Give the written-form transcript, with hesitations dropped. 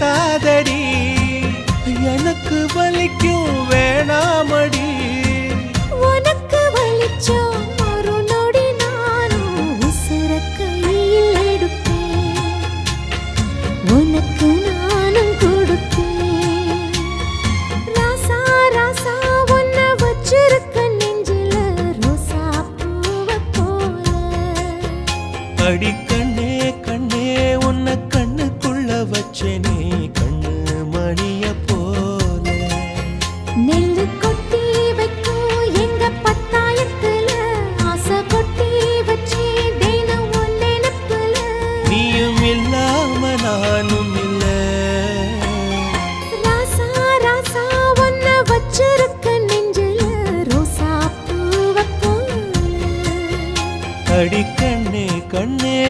பத்தாதடி எனக்கு வலிக்கும் வேணாமடி உனக்கு வலிச்சா ஒரு நொடி நானும் உசுர கையில் எடுப்பேன் உனக்கு நானும் கொடுப்பேன் ராசா ராசா உன்னை வச்சிருக்க நெஞ்சில ரோசா பூவை போல அடி கண்ணே கண்ணே உன்னை கண்ணுக்குள்ள வச்சேனே